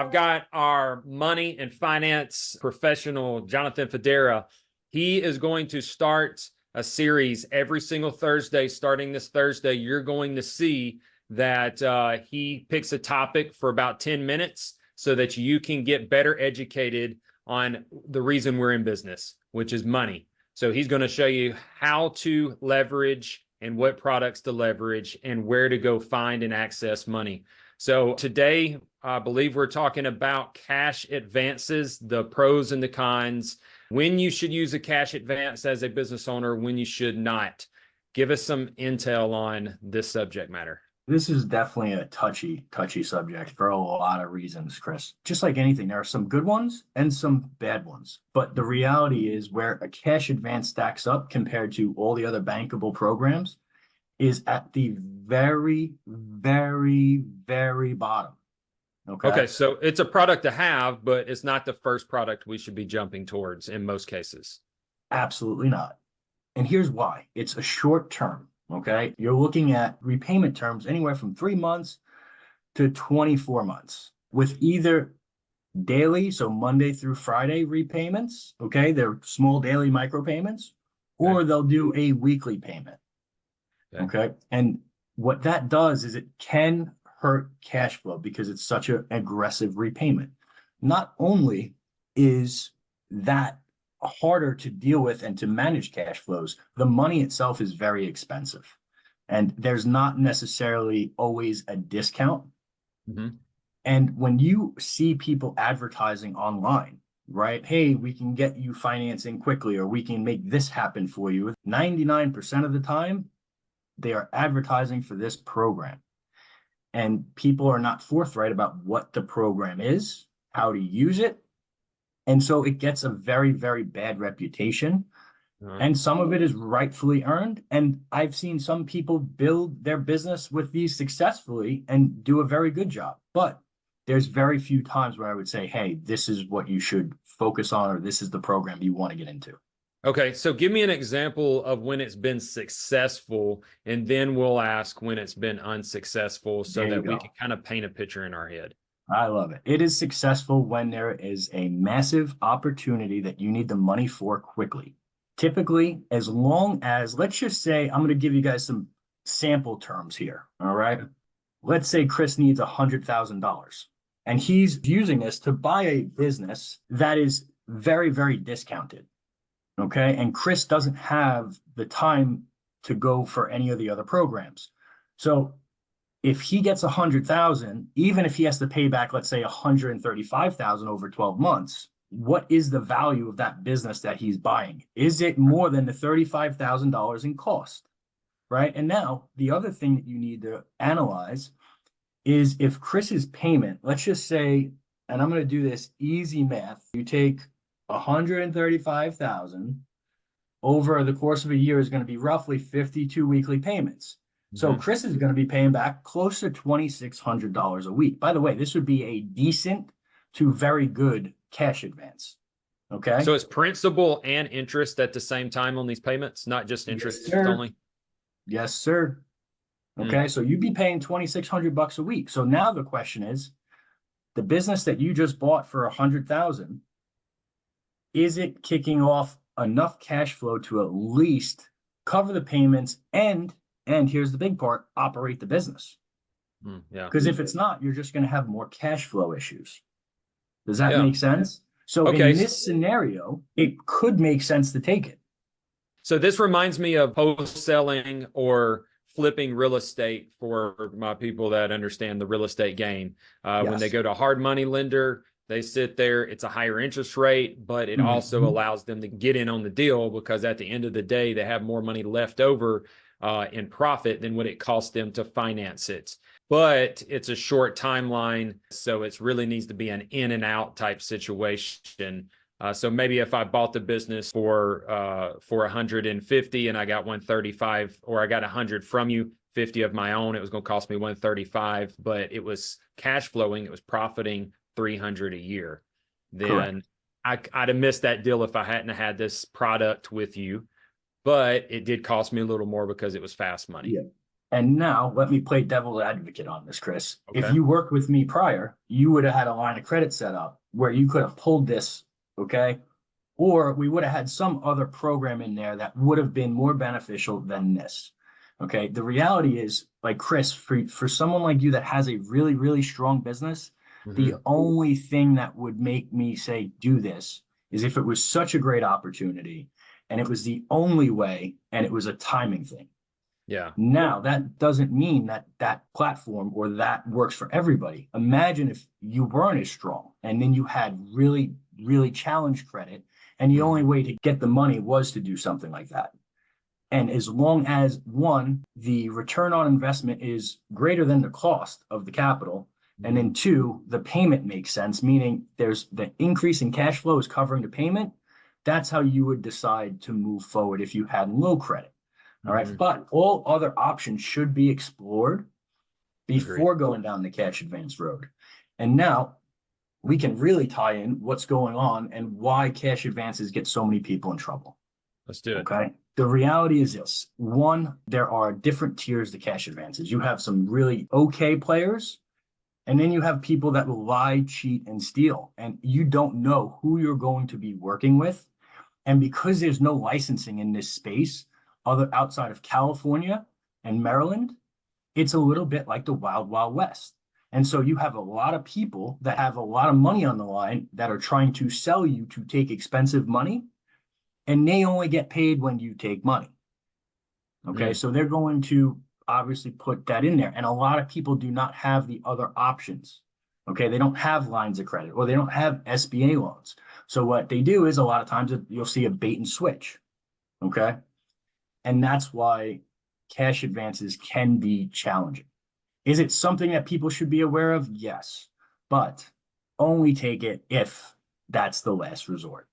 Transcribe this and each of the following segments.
I've got our money and finance professional, Jonathan Fodera. He is going to start a series every single Thursday. Starting this Thursday, you're going to see that he picks a topic for about 10 minutes so that you can get better educated on the reason we're in business, which is money. So he's going to show you how to leverage and what products to leverage and where to go find and access money. So today, I believe we're talking about cash advances, the pros and the cons, when you should use a cash advance as a business owner, when you should not. Give us some intel on this subject matter. This is definitely a touchy subject for a lot of reasons, Chris. Just like anything, there are some good ones and some bad ones. But the reality is where a cash advance stacks up compared to all the other bankable programs is at the very, very, very bottom. Okay, so it's a product to have, but it's not the first product we should be jumping towards in most cases. Absolutely not. And here's why. It's a short term. Okay. You're looking at repayment terms anywhere from 3 months to 24 months with either daily, so Monday through Friday repayments. Okay. They're small daily micropayments, or they'll do a weekly payment. Okay. And what that does is it can hurt cash flow because it's such an aggressive repayment. Not only is that harder to deal with and to manage cash flows, the money itself is very expensive. And there's not necessarily always a discount. Mm-hmm. And when you see people advertising online, right? Hey, we can get you financing quickly, or we can make this happen for you. 99% of the time, they are advertising for this program. And people are not forthright about what the program is, how to use it. And so it gets a very, very bad reputation. And some of it is rightfully earned. And I've seen some people build their business with these successfully and do a very good job. But there's very few times where I would say, hey, this is what you should focus on, or this is the program you want to get into. Okay, so give me an example of when it's been successful, and then we'll ask when it's been unsuccessful so that we can kind of paint a picture in our head. I love it. It is successful when there is a massive opportunity that you need the money for quickly. Typically, as long as, let's just say, I'm going to give you guys some sample terms here. All right. Let's say Chris needs $100,000 and he's using this to buy a business that is very, very discounted. Okay. And Chris doesn't have the time to go for any of the other programs. So if he gets 100,000, even if he has to pay back, let's say 135,000 over 12 months, what is the value of that business that he's buying? Is it more than the $35,000 in cost? Right. And now the other thing that you need to analyze is if Chris's payment, let's just say, and I'm going to do this easy math, you take 135,000 over the course of a year is going to be roughly 52 weekly payments. So Chris is going to be paying back close to $2,600 a week. By the way, this would be a decent to very good cash advance. Okay. So it's principal and interest at the same time on these payments, not just interest only? Yes, sir. Okay. So you'd be paying $2,600 a week. So now the question is, the business that you just bought for 100,000, is it kicking off enough cash flow to at least cover the payments and here's the big part, operate the business? Because if it's not, you're just going to have more cash flow issues. Does that make sense? So in this scenario, it could make sense to take it. So this reminds me of wholesaling or flipping real estate for my people that understand the real estate game. When they go to a hard money lender, they sit there, it's a higher interest rate, but it also allows them to get in on the deal because at the end of the day, they have more money left over in profit than what it costs them to finance it. But it's a short timeline, so it really needs to be an in and out type situation. So maybe if I bought the business for 150 and I got 135, or I got 100 from you, 50 of my own, it was going to cost me 135, but it was cash flowing, it was profiting 300 a year. Then I'd have missed that deal if I hadn't had this product with you. But it did cost me a little more because it was fast money. Yeah. And now let me play devil's advocate on this, Chris. If Okay. you worked with me prior, you would have had a line of credit set up where you could have pulled this, okay? Or we would have had some other program in there that would have been more beneficial than this. Okay. The reality is, like Chris, for someone like you that has a really, really strong business, the Hmm. only thing that would make me say do this is if it was such a great opportunity and it was the only way and it was a timing thing. Yeah. Now, that doesn't mean that that platform or that works for everybody. Imagine if you weren't as strong and then you had really, really challenged credit, and the only Hmm. way to get the money was to do something like that. And as long as one, the return on investment is greater than the cost of the capital, and Hmm. then two, the payment makes sense, meaning there's the increase in cash flow is covering the payment. That's how you would decide to move forward if you had low credit. All right. Hmm. But all other options should be explored Agreed. before going down the cash advance road. And now we can really tie in what's going on and why cash advances get so many people in trouble. Let's do it. Okay. The reality is this: one, there are different tiers to cash advances. You have some really okay players, and then you have people that will lie, cheat, and steal. And you don't know who you're going to be working with. And because there's no licensing in this space, other outside of California and Maryland, it's a little bit like the wild, wild west. And so you have a lot of people that have a lot of money on the line that are trying to sell you to take expensive money, and they only get paid when you take money. Okay. Mm. So they're going to obviously put that in there. And a lot of people do not have the other options. Okay. They don't have lines of credit or they don't have SBA loans. So what they do is a lot of times you'll see a bait and switch. Okay. And that's why cash advances can be challenging. Is it something that people should be aware of? Yes, but only take it if that's the last resort.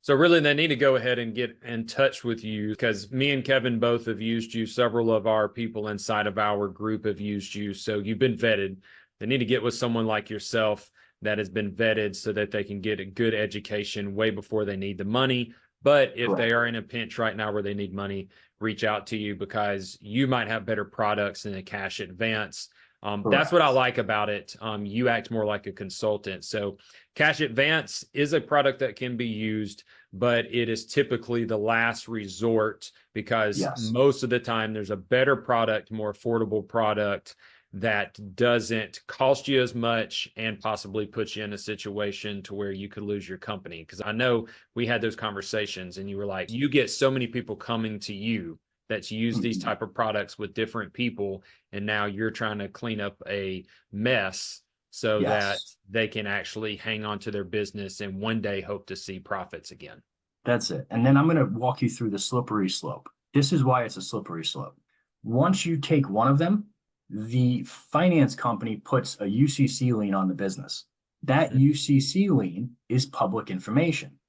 So really, they need to go ahead and get in touch with you because me and Kevin both have used you. Several of our people inside of our group have used you. So you've been vetted. They need to get with someone like yourself that has been vetted so that they can get a good education way before they need the money. But if Correct. they are in a pinch right now where they need money, reach out to you because you might have better products than a cash advance. That's what I Correct. like about it. You act more like a consultant. So cash advance is a product that can be used, but it is typically the last resort because Yes. most of the time there's a better product, more affordable product that doesn't cost you as much and possibly put you in a situation to where you could lose your company. Because I know we had those conversations and you were like, you get so many people coming to you that's used these Mhm. type of products with different people, and now you're trying to clean up a mess so that Yes. they can actually hang on to their business and one day hope to see profits again. That's it. And then I'm going to walk you through the slippery slope. This is why it's a slippery slope. Once you take one of them, the finance company puts a UCC lien on the business. That Mm-hmm. UCC lien is public information.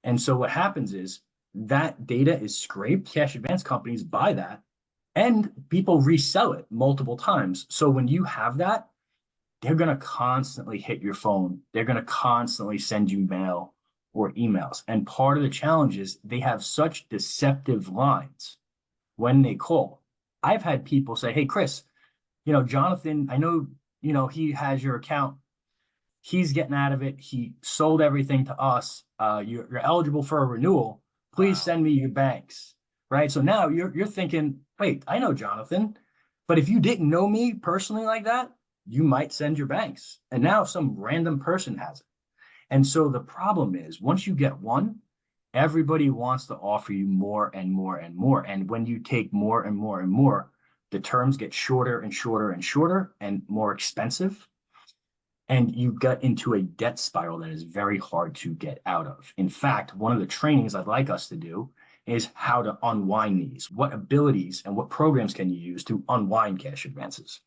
And so what happens is that data is scraped, cash advance companies buy that, and people resell it multiple times. So when you have that, they're going to constantly hit your phone. They're going to constantly send you mail or emails. And part of the challenge is they have such deceptive lines when they call. I've had people say, "Hey, Chris, Jonathan, I know, he has your account. He's getting out of it. He sold everything to us. You're eligible for a renewal. Please Wow. send me your banks." Right. So now you're thinking, wait, I know Jonathan, but if you didn't know me personally like that, you might send your banks. And now some random person has it. And so the problem is once you get one, everybody wants to offer you more and more and more. And when you take more and more and more, the terms get shorter and shorter and shorter and more expensive, and you get into a debt spiral that is very hard to get out of. In fact, one of the trainings I'd like us to do is how to unwind these. What abilities and what programs can you use to unwind cash advances?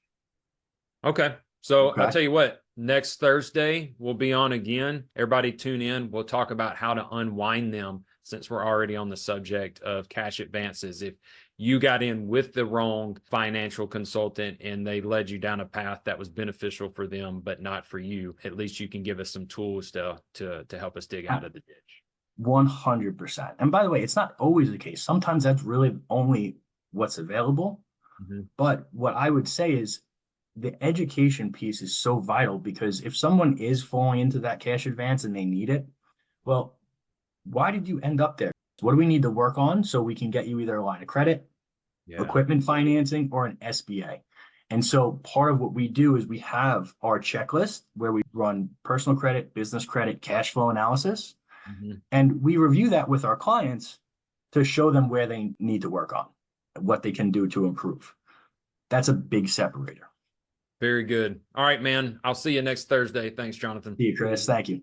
Okay. So I'll Okay. tell you what, next Thursday we'll be on again. Everybody tune in. We'll talk about how to unwind them since we're already on the subject of cash advances. If you got in with the wrong financial consultant and they led you down a path that was beneficial for them, but not for you, at least you can give us some tools to help us dig out of the ditch. 100%. And by the way, it's not always the case. Sometimes that's really only what's available. But what I would say is the education piece is so vital, because if someone is falling into that cash advance and they need it, well, why did you end up there? What do we need to work on so we can get you either a line of credit, equipment financing, or an SBA? And so part of what we do is we have our checklist where we run personal credit, business credit, cash flow analysis, and we review that with our clients to show them where they need to work on, what they can do to improve. That's a big separator. Very good. All right, man. I'll see you next Thursday. Thanks, Jonathan. See you, Chris. Thank you.